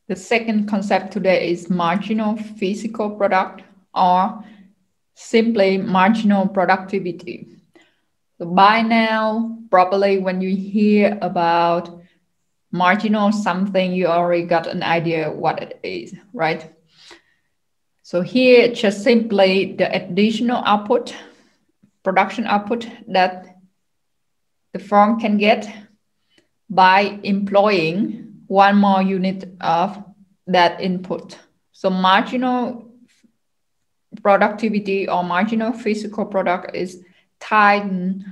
The second concept today is marginal physical product, or simply marginal productivity. So by now, probably when you hear about marginal something, you already got an idea what it is, right? So here, just simply the additional output, production output that the firm can get by employing one more unit of that input. So marginal productivity or marginal physical product is tied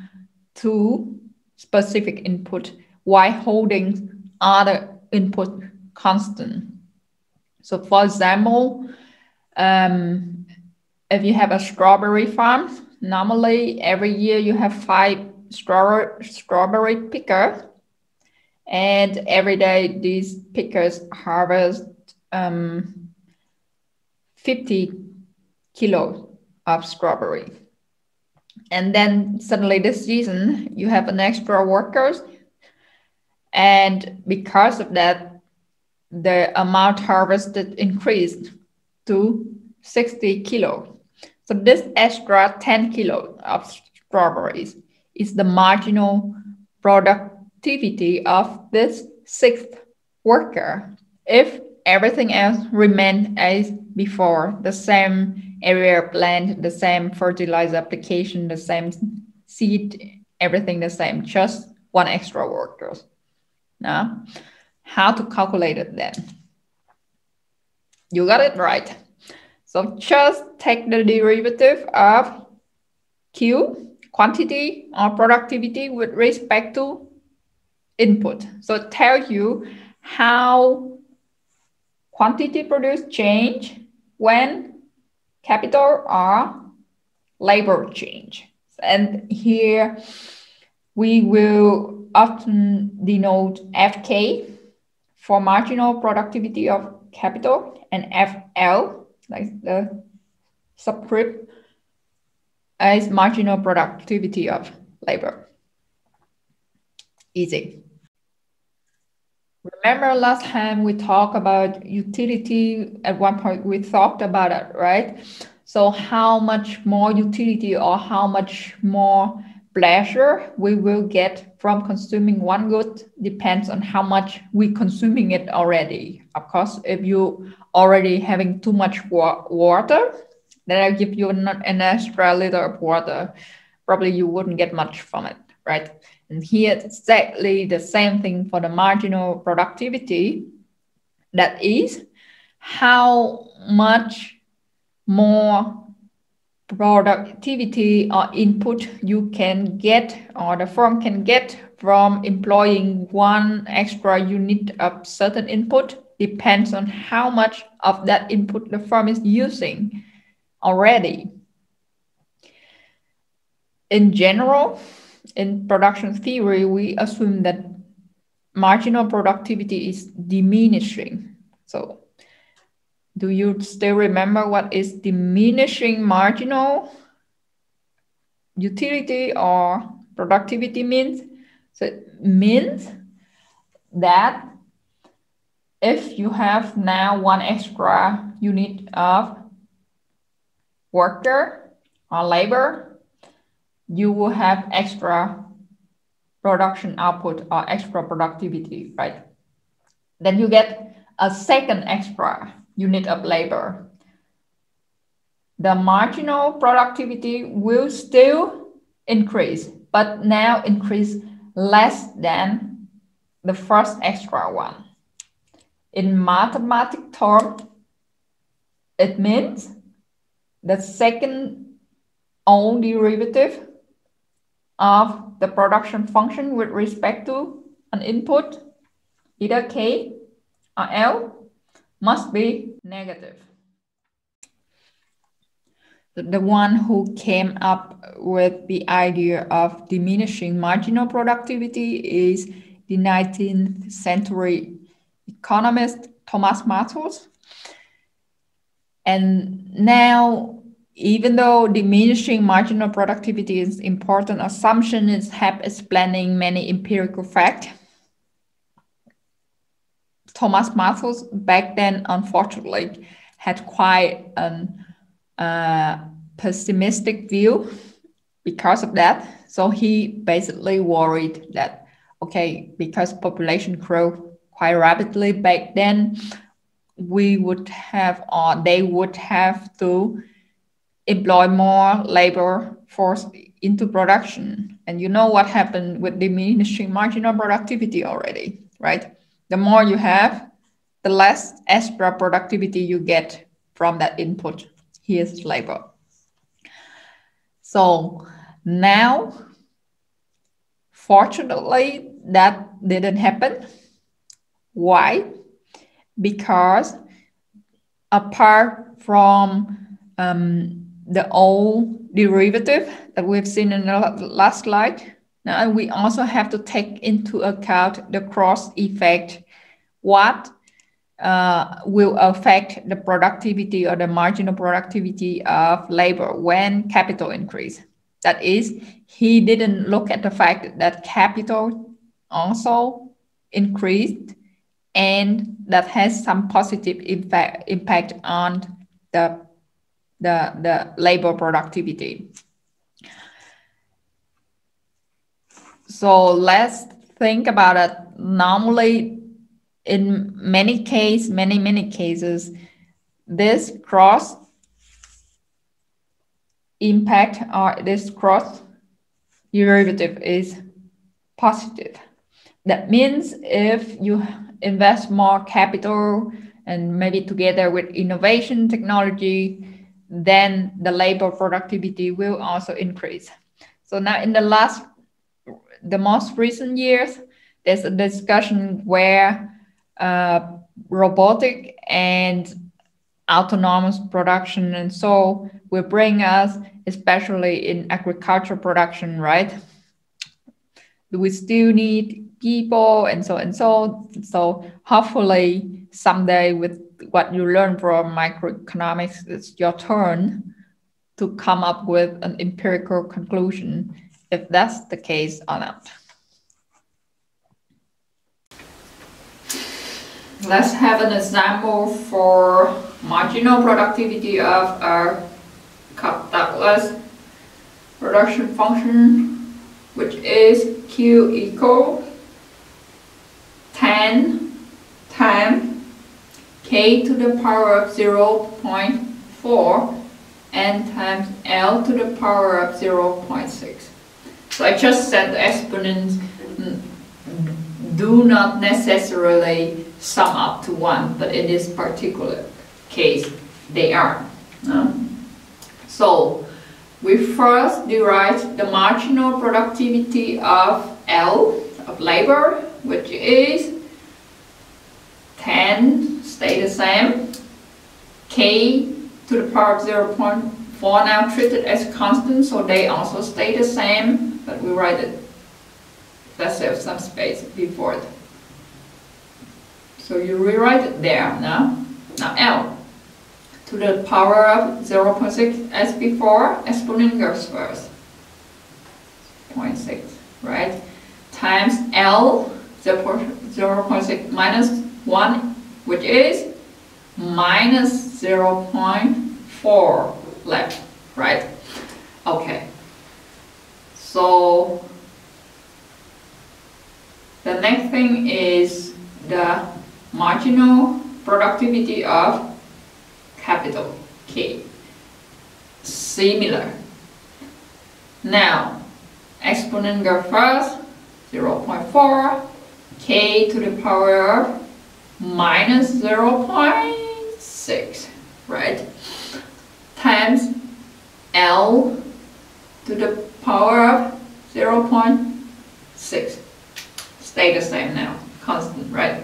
to specific input while holding other input constant. So for example, if you have a strawberry farm, normally every year you have 5 strawberry pickers, and every day these pickers harvest 50 kilos of strawberry. And then suddenly this season you have an extra workers, and because of that the amount harvested increased to 60 kilos. So this extra 10 kilos of strawberries is the marginal productivity of this 6th worker. If everything else remained as before, the same area plant, the same fertilizer application, the same seed, everything the same, just one extra worker. Now, how to calculate it then? You got it right. So just take the derivative of Q, quantity or productivity, with respect to input. So it tells you how quantity produced change when capital or labor change. And here we will often denote FK for marginal productivity of capital, and FL, like the subscript, as marginal productivity of labor. Easy. Remember last time we talked about utility. At one point we talked about it, right? So how much more utility or how much more pleasure we will get from consuming one good depends on how much we consuming it already. Of course, if you already having too much water, then I'll give you an extra liter of water. Probably you wouldn't get much from it, right? And here it's exactly the same thing for the marginal productivity. That is how much more productivity or input you can get, or the firm can get, from employing one extra unit of certain input depends on how much of that input the firm is using already. In general, in production theory, we assume that marginal productivity is diminishing. So do you still remember what is diminishing marginal utility or productivity means? So it means that if you have now one extra unit of worker or labor, you will have extra production output or extra productivity, right? Then you get a second extra unit of labor. The marginal productivity will still increase, but now increase less than the first extra one. In mathematical terms, it means the second own derivative of the production function with respect to an input, either K or L, must be negative. The one who came up with the idea of diminishing marginal productivity is the 19th century economist Thomas Malthus. And now, even though diminishing marginal productivity is an important assumption, it helps explaining many empirical facts. Thomas Malthus back then, unfortunately, had quite a pessimistic view because of that. So he basically worried that, okay, because population grew quite rapidly back then, we would have, or they would have to employ more labor force into production. And you know what happened with diminishing marginal productivity already, right? The more you have, the less extra productivity you get from that input. Here's labor. So now, fortunately, that didn't happen. Why? Because apart from the old derivative that we've seen in the last slide, now we also have to take into account the cross effect. What will affect the productivity or the marginal productivity of labor when capital increase. That is, he didn't look at the fact that capital also increased and that has some positive impact on the labor productivity. So let's think about it. Normally, in many cases, this cross impact or this cross derivative is positive. That means if you invest more capital and maybe together with innovation technology, then the labor productivity will also increase. So now in the most recent years, there's a discussion where robotic and autonomous production and so will bring us, especially in agriculture production, right? We still need people and so and so. So hopefully someday with what you learn from microeconomics, it's your turn to come up with an empirical conclusion if that's the case or not. Let's have an example for marginal productivity of our Douglas production function, which is Q equal 10 times K to the power of 0.4 n times L to the power of 0.6. So I just said the exponents do not necessarily sum up to 1, but in this particular case, they are. So we first derive the marginal productivity of L, of labor, which is 10, stay the same, K to the power of 0.4 now treated as constant, so they also stay the same, but we write it, let's have some space before it. So you rewrite it there now. Now L to the power of 0.6 as before, exponent goes first. 0.6, right? Times L 0.6 minus 1, which is minus 0.4 left, right? Okay. So the next thing is the marginal productivity of capital K. Similar. Now, exponent go first, 0.4, K to the power of minus 0.6, right? Times L to the power of 0.6. Stay the same now, constant, right?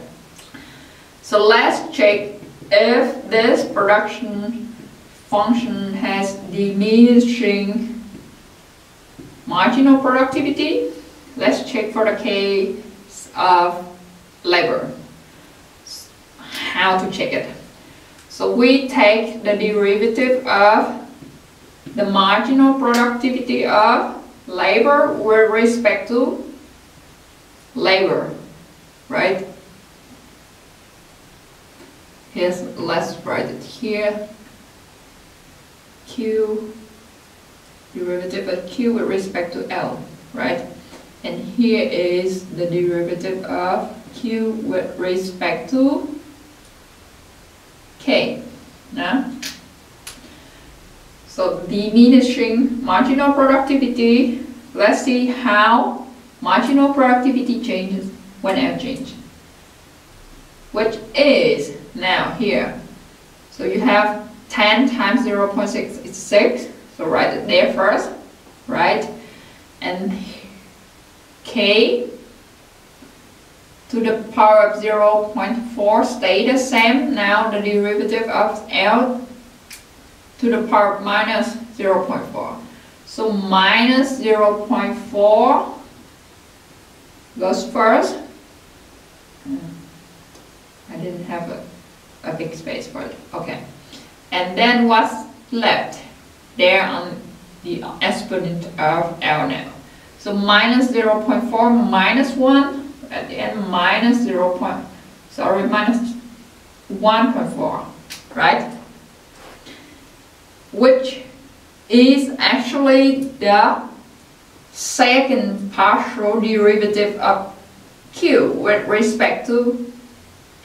So let's check if this production function has diminishing marginal productivity. Let's check for the case of labor. How to check it? So we take the derivative of the marginal productivity of labor with respect to labor, right? let's write it here. Q, derivative of Q with respect to L, right? And here is the derivative of Q with respect to K. Now, so diminishing marginal productivity, let's see how marginal productivity changes when L changes. Which is now here. So you have 10 times 0.6 is 6. So write it there first, right? And K to the power of 0.4 stay the same. Now the derivative of L to the power of minus 0.4. So minus 0.4 goes first. I didn't have a big space for it. Okay. And then what's left? There on the exponent of L now. So minus 0.4 minus 1 at the end minus minus 1.4, right? Which is actually the second partial derivative of Q with respect to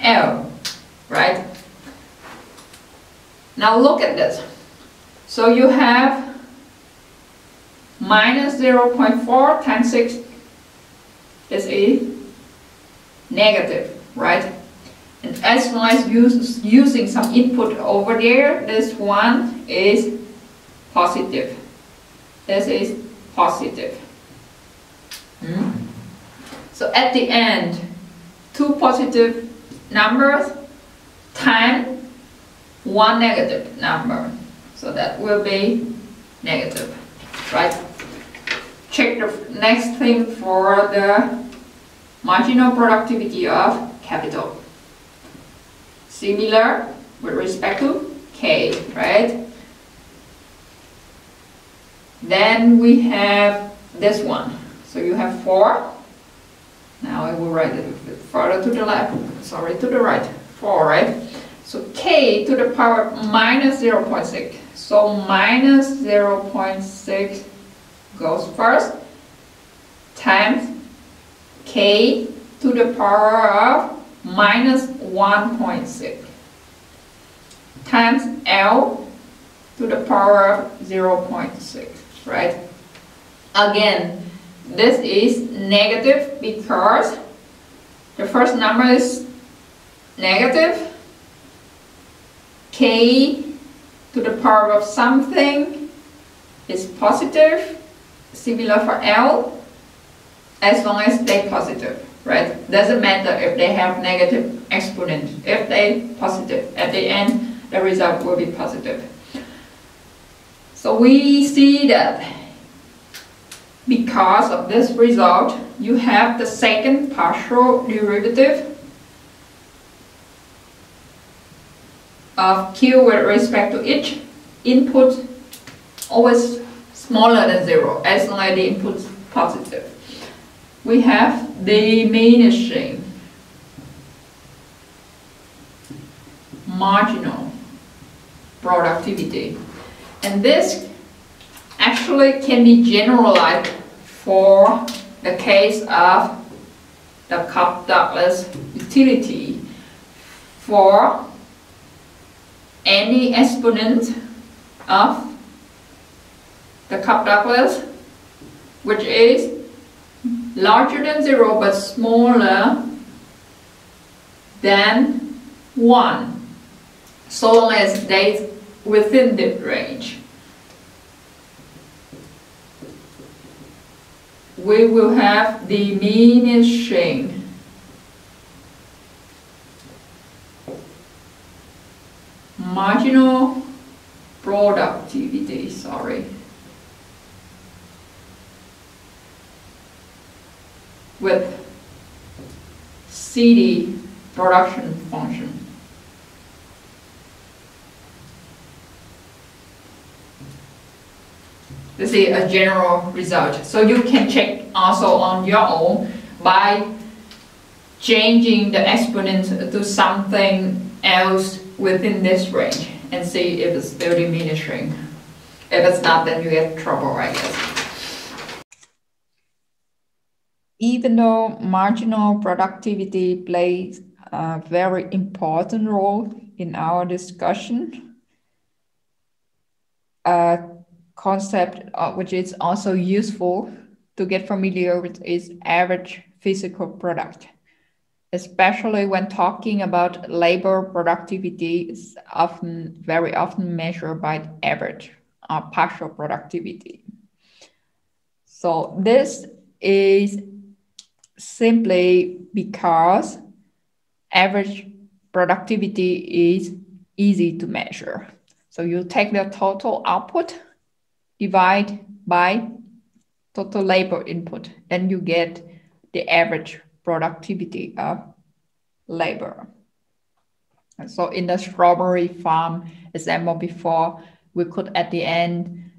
L, right? Now look at this. So you have minus 0.4 times 6 is a negative, right? And as long as using some input over there, this one is positive. This is positive. So at the end, two positive numbers times one negative number. So that will be negative, right? Check the next thing for the marginal productivity of capital. Similar with respect to K, right? Then we have this one. So you have 4. Now I will write it a bit further to the left, sorry, to the right. 4, right? So K to the power of minus 0.6. So minus 0.6 goes first times K to the power of minus 1.6 times L to the power of 0.6, right? Again, this is negative because the first number is negative. K to the power of something is positive, similar for L, as long as they're positive, right? Doesn't matter if they have negative exponent. If they positive, at the end, the result will be positive. So we see that because of this result, you have the second partial derivative of Q with respect to each input always smaller than 0 as long as the input is positive. We have diminishing marginal productivity, and this actually can be generalized for the case of the Cobb-Douglas utility for any exponent of the Cobb-Douglas which is larger than 0 but smaller than 1, so long as they within the range. We will have diminishing marginal productivity, with CD production function. This is a general result. So you can check also on your own by changing the exponent to something else within this range and see if it's still diminishing. If it's not, then you get trouble, I guess. Even though marginal productivity plays a very important role in our discussion, a concept which is also useful to get familiar with is average physical product. Especially when talking about labor productivity is very often measured by average or partial productivity. So this is simply because average productivity is easy to measure. So you take the total output, divide by total labor input, then you get the average productivity of labor. And so in the strawberry farm example before, we could at the end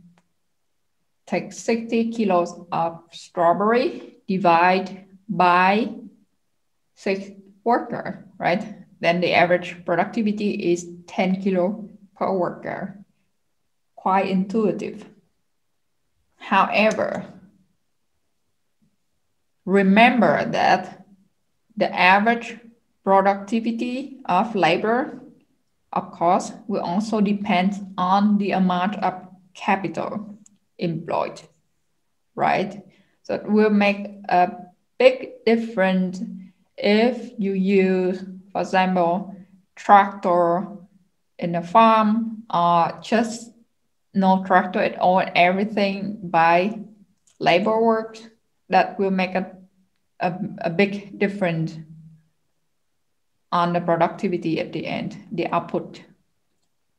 take 60 kilos of strawberry, divide by 6 workers, right? Then the average productivity is 10 kilo per worker. Quite intuitive. However, remember that the average productivity of labor, of course, will also depend on the amount of capital employed, right? So it will make a big difference if you use, for example, tractor in a farm or just no tractor at all, everything by labor works. That will make a big difference on the productivity at the end, the output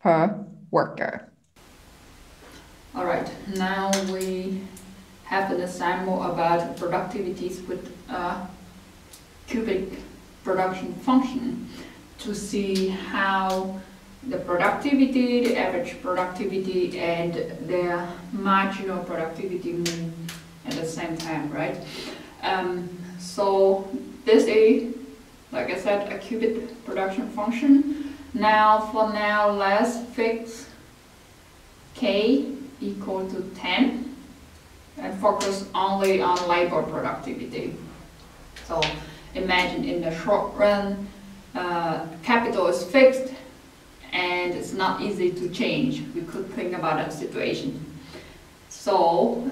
per worker. All right, now we have an example about productivities with a cubic production function to see how the productivity, the average productivity, and the marginal productivity move at the same time, right? So this is, like I said, a cubic production function. For now, let's fix K equal to 10 and focus only on labor productivity. So imagine in the short run, capital is fixed and it's not easy to change. We could think about that situation. So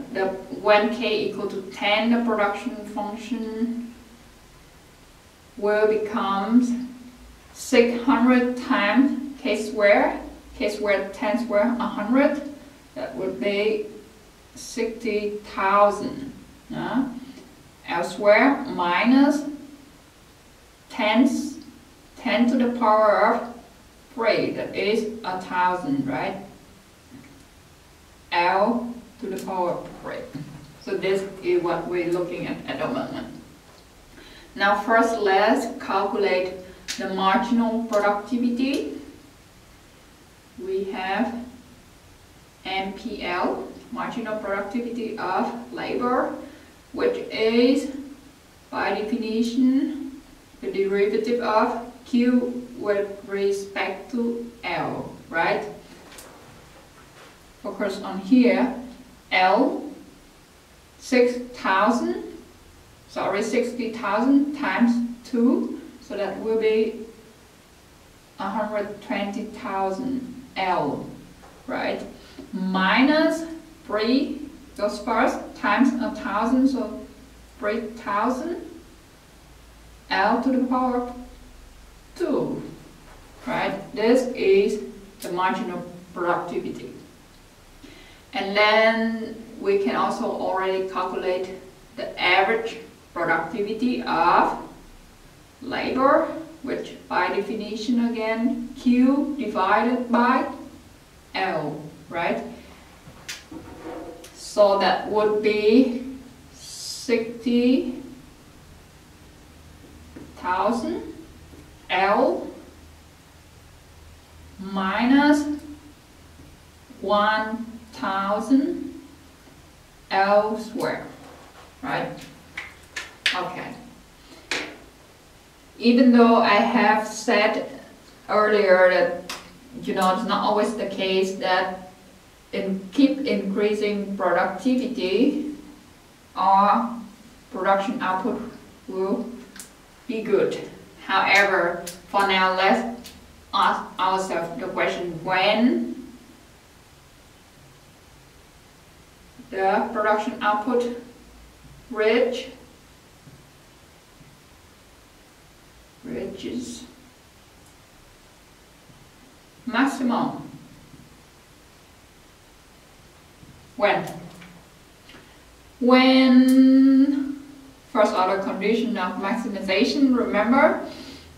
when K equal to 10, the production function will become 600 times K squared 10 squared, 100. That would be 60,000. Elsewhere, minus 10 to the power of 3, that is 1,000, right? L to the power of 3. So this is what we're looking at the moment. Now first let's calculate the marginal productivity. We have MPL, marginal productivity of labor, which is by definition the derivative of Q with respect to L, right? Focus on here, L, 60,000 times 2, so that will be 120,000 L, right? Minus 3 goes first, times 1,000, so 3,000 L to the power of 2, right? This is the marginal productivity. And then we can also already calculate the average productivity of labor, which by definition again, Q divided by L, right? So that would be 60,000 L minus 1,000 L squared, right? Okay. Even though I have said earlier that, it's not always the case that keep increasing productivity or production output will be good. However, for now, let's ask ourselves the question, when the production output reaches maximum. When first order condition of maximization, remember?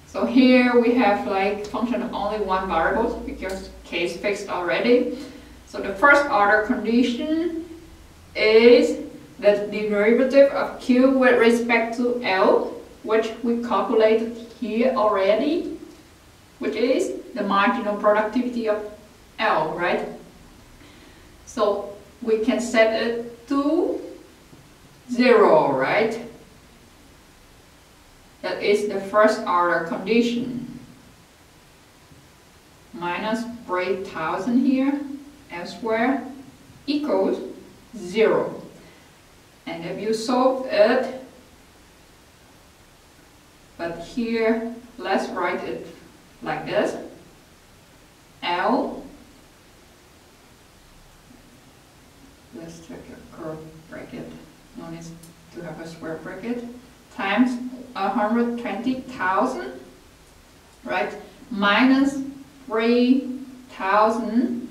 So here we have like function of only one variable because case fixed already. So the first order condition is the derivative of Q with respect to L, which we calculated here already, which is the marginal productivity of L, right? So we can set it to 0, right? That is the first order condition. Minus 3,000 here, elsewhere, equals 0. And if you solve it, but here, let's write it like this. L, let's check a curve bracket, no need to have a square bracket, times 120,000, right, minus 3,000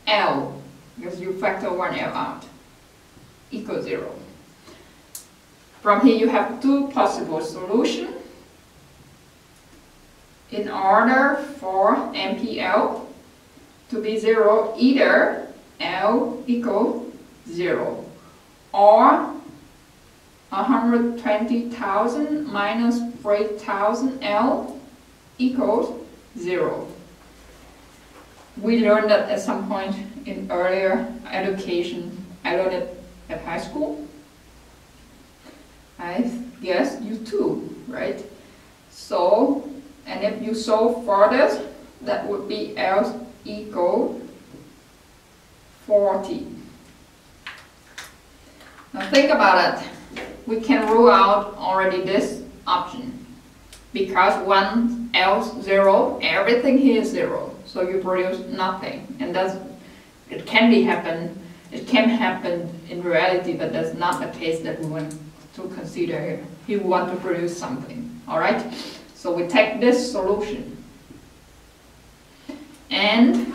L, because you factor one L out, equals 0. From here you have two possible solutions. In order for MPL to be 0, either L equals 0 or 120,000 minus 3,000 L equals 0. We learned that at some point in earlier education. I learned it at high school. I guess you too, right? So, and if you solve for this, that would be L equal 40. Now think about it. We can rule out already this option because once L 0, everything here is 0. So you produce nothing, and it can happen in reality, but that's not the case that we want to consider here. We want to produce something. All right. So we take this solution, and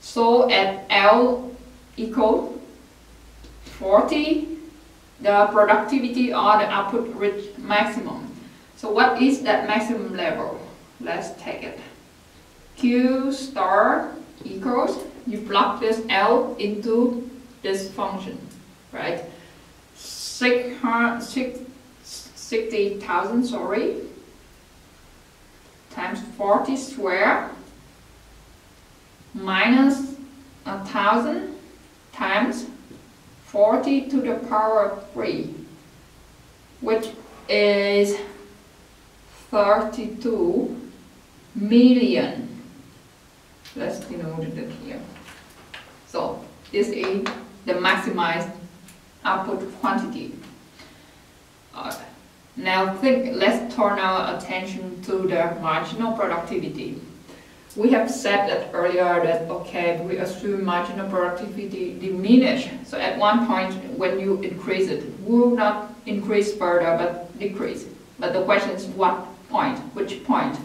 so at L equal 40, the productivity or the output reach maximum. So what is that maximum level? Let's take it. Q star equals, you plug this L into this function, right? 60,000, sorry, times 40 square minus 1,000 times 40 to the power of 3, which is 32 million. Let's denote it here. So this is the maximized output quantity. Now let's turn our attention to the marginal productivity. We have said that earlier that, okay, we assume marginal productivity diminish. So at one point when you increase it will not increase further but decrease. But the question is what point, which point?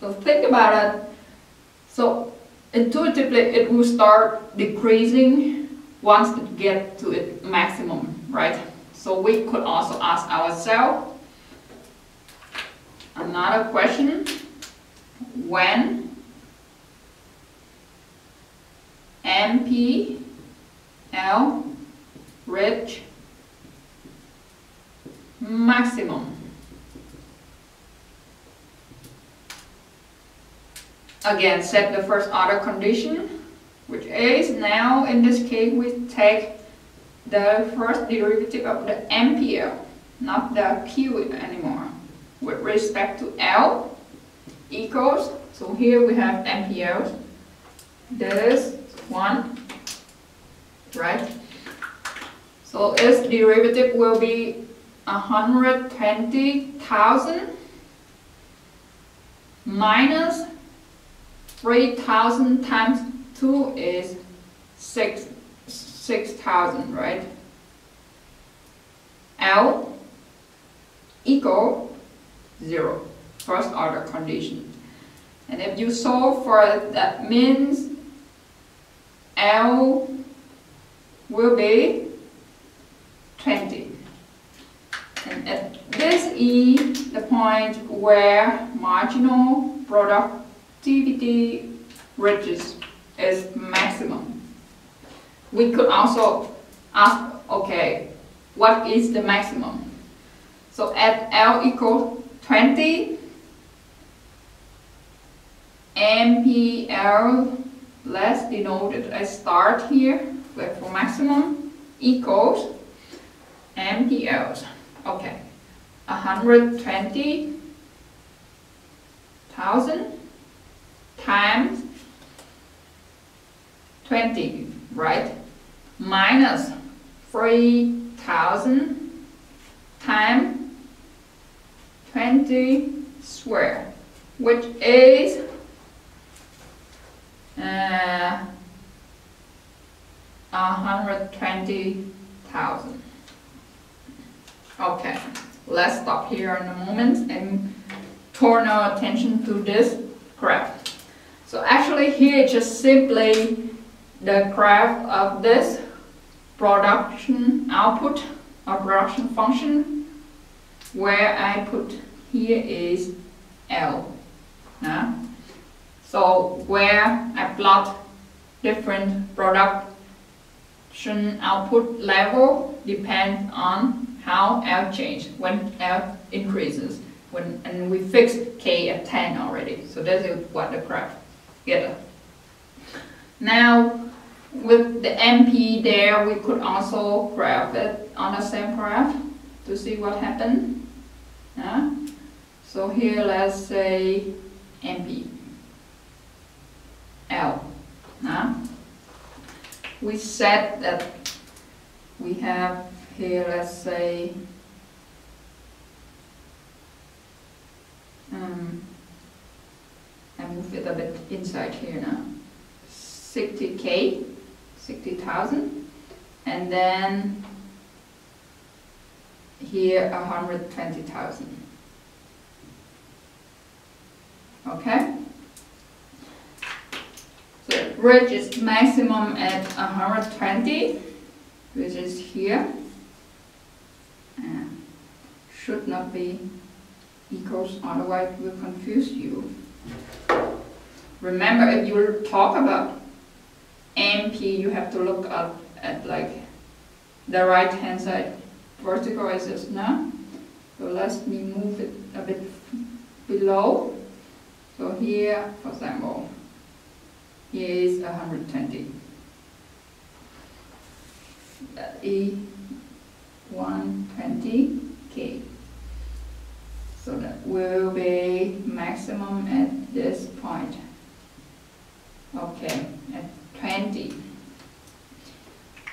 So think about it. So intuitively it will start decreasing once it gets to its maximum, right? So we could also ask ourselves another question. When MPL reach maximum? Again, set the first order condition, which is now in this case we take the first derivative of the MPL, not the Q anymore, with respect to L equals, so here we have MPLs, this one, right? So its derivative will be 120,000 minus 3,000 times 2 is 6,000, right? L equal 0, first order condition. And if you solve for it, that means L will be 20. And at this E, the point where marginal productivity reaches its maximum. We could also ask, okay, what is the maximum? So at L equals 20, MPL, let's denote it as start here, where for maximum equals MPLs. Okay, 120,000 times 20, right? Minus 3,000 times 20 square, which is 120,000. Okay, let's stop here in a moment and turn our attention to this graph. So actually here it's just simply the graph of this production output or production function, where I put here is L. So where I plot different production output level depends on how L changes when L increases. And we fixed K at 10 already. So this is what the graph gives. Now with the MP there, we could also graph it on the same graph to see what happened. So here let's say MP L. We said that we have here, let's say I move it a bit inside here now, 60K, 60,000, and then here 120,000. Okay, so it reaches maximum at 120, which is here. Should not be equals, otherwise it will confuse you. Remember, if you talk about MP, you have to look at like the right hand side vertical axis now. So let me move it a bit below. So here, for example, here is 120. That is 120K. So that will be maximum at this point. Okay, at 20.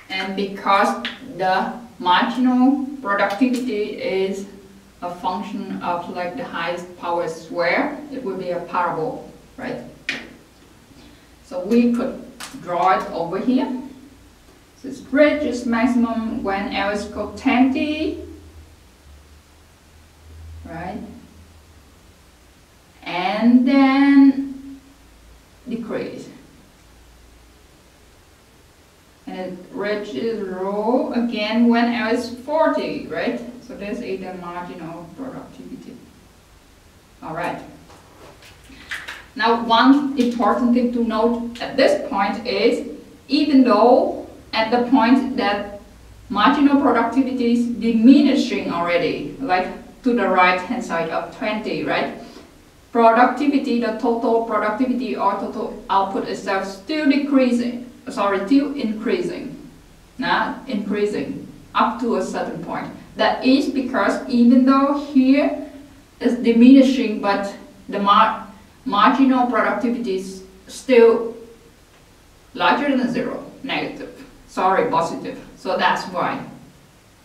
And because the marginal productivity is a function of like the highest power square, it will be a parabol, right? So we could draw it over here. So it reaches maximum when L is equal to 20, right? And then decrease. And it reaches 0 again when L is 40, right? So this is the marginal productivity. All right. Now, one important thing to note at this point is, even though at the point that marginal productivity is diminishing already, like to the right hand side of 20, right? Productivity, the total productivity or total output itself still increasing up to a certain point. That is because even though here is diminishing, but the marginal productivity is still larger than 0, negative, sorry, positive. So that's why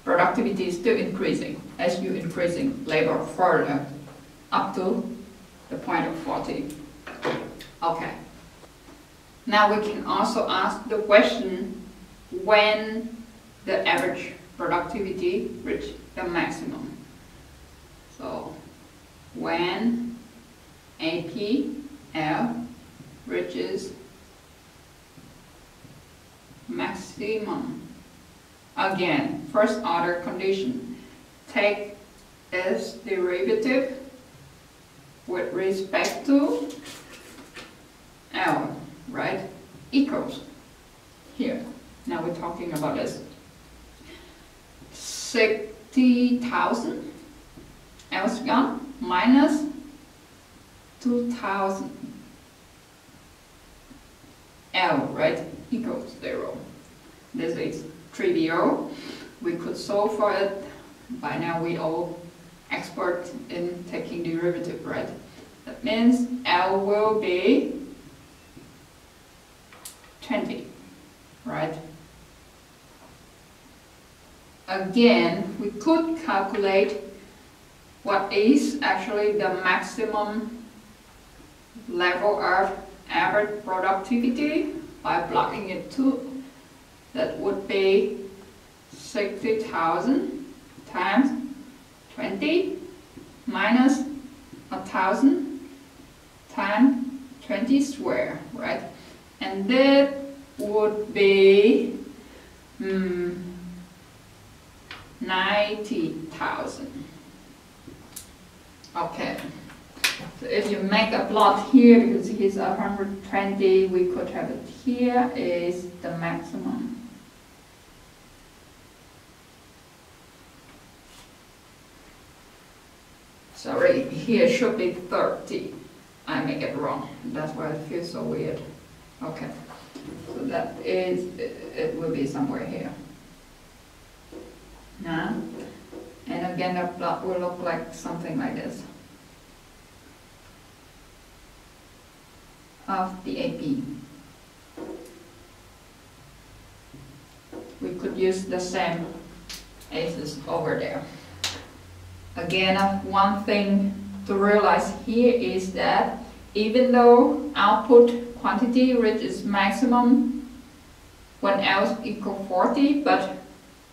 productivity is still increasing as you increasing labor further up to the point of 40. Okay. Now we can also ask the question when the average productivity reach the maximum. So when APL reaches maximum. Again, first order condition. Take its derivative with respect to L, right? Equals here. Now we're talking about this. 60,000 L scan minus 2,000 L, right? Equals 0. This is trivial. We could solve for it. By now we all expert in taking derivative, right? That means L will be 20, right? Again, we could calculate what is actually the maximum level of average productivity by plugging it to. That would be 60,000 times 20 minus 1,000 times 20 square, right? And that would be 90,000. Okay. So if you make a plot here, because here's 120, we could have it here is the maximum. Sorry, here should be 30. I make it wrong. That's why it feels so weird. Okay. So that is, it will be somewhere here. Now, and again the plot will look like something like this. Of the AP. We could use the same aces over there. Again, one thing to realize here is that even though output quantity reaches maximum when L equals 40, but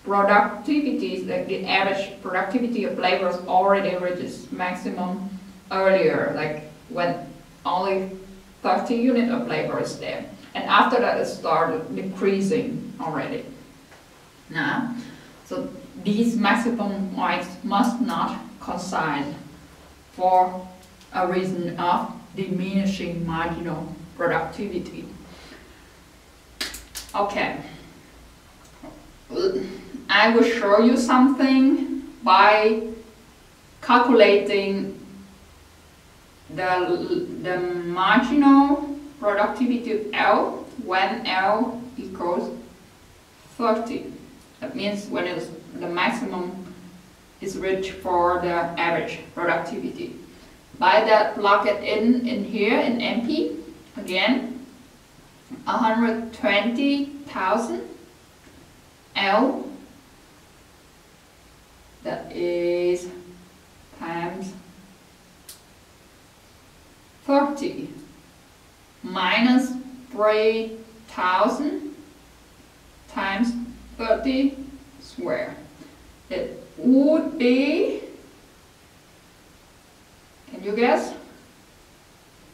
productivity, like the average productivity of labors already reaches maximum earlier, like when only 30 units of labor is there. And after that it started decreasing already. Now, so these maximum points must not coincide for a reason of diminishing marginal productivity. Okay. I will show you something by calculating the marginal productivity of L when L equals 30. That means when it's the maximum is reached for the average productivity. By that, plug it in here in MP. Again, 120,000 L. That is times 30 minus 3,000 times 30 square. It would be, can you guess?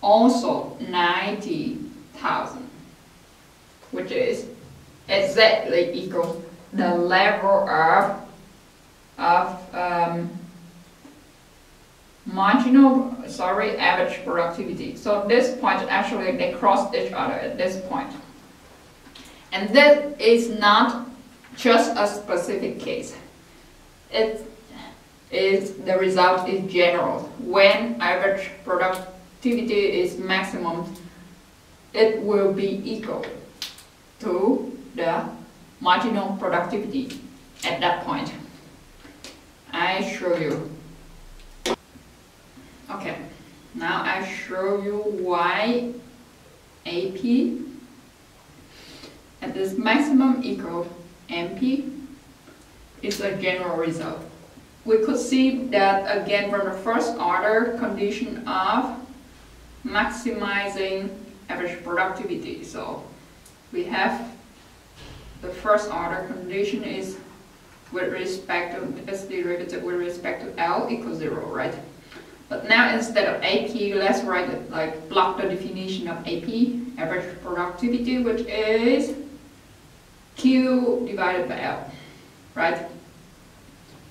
Also 90,000, which is exactly equal the level of average productivity. So this point, actually they cross each other at this point. And that is not just a specific case. It is the result in general. When average productivity is maximum, it will be equal to the marginal productivity at that point. I show you. Okay, Now I show you why AP at this maximum equal MP is a general result. We could see that again from the first order condition of maximizing average productivity. So we have the first order condition is with respect to S derivative with respect to L equals 0, right? But now instead of AP, let's write it like block the definition of AP, average productivity, which is Q divided by L, right?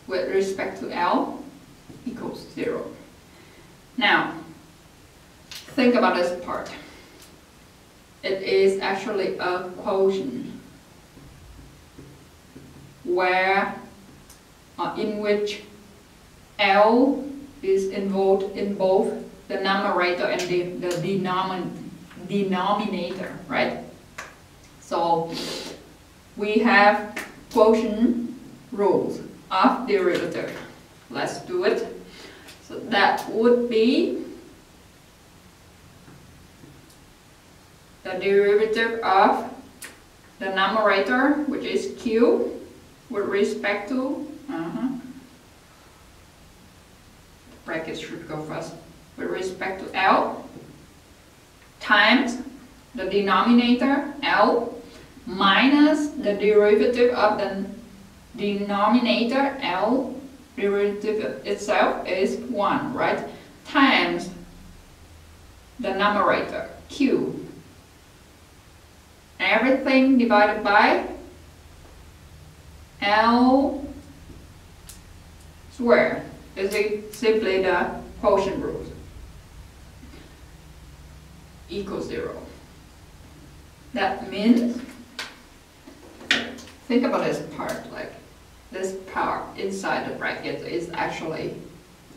With respect to L equals 0. Now, think about this part. It is actually a quotient where in which L is involved in both the numerator and the denominator, right? So we have quotient rules of derivative. Let's do it. So that would be the derivative of the numerator, which is Q, with respect to brackets should go first, with respect to L, times the denominator L minus the derivative of the denominator L, derivative itself is 1, right? Times the numerator Q. Everything divided by L squared is simply the quotient rule equals 0. That means, think about this part, like this part inside the bracket is actually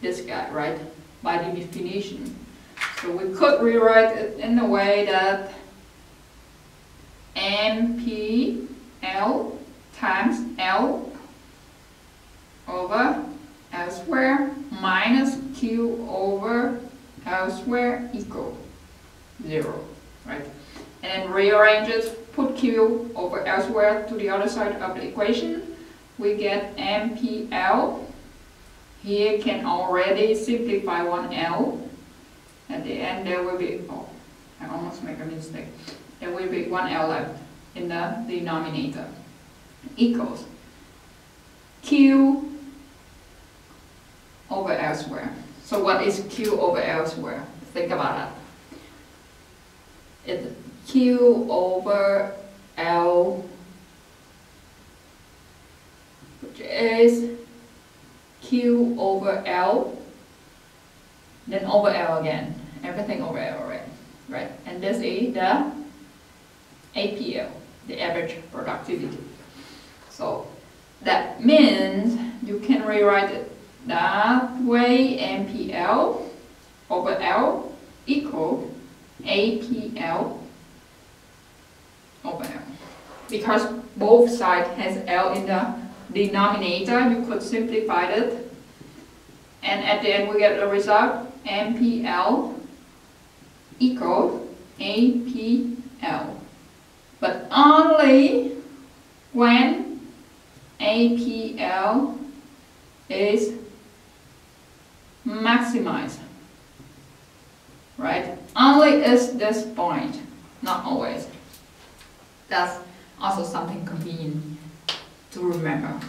this guy, right? By the definition. So we could rewrite it in a way that MPL times L over L squared minus Q over L squared equal 0, right? And then rearrange it, put Q over L squared to the other side of the equation. We get MPL. Here can already simplify one L. At the end there will be, oh, I almost make a mistake. There will be one L left in the denominator. Equals Q over L squared. So what is Q over L squared? Think about that. It's Q over L, which is Q over L, then over L again. Everything over L, right? And this is the APL, the average productivity. So that means you can rewrite it that way: MPL over L equal APL over L. Because both sides has L in the denominator, you could simplify it, and at the end we get the result MPL equal APL. But only when APL is maximized, right? Only is this point, not always. That's also something convenient to remember.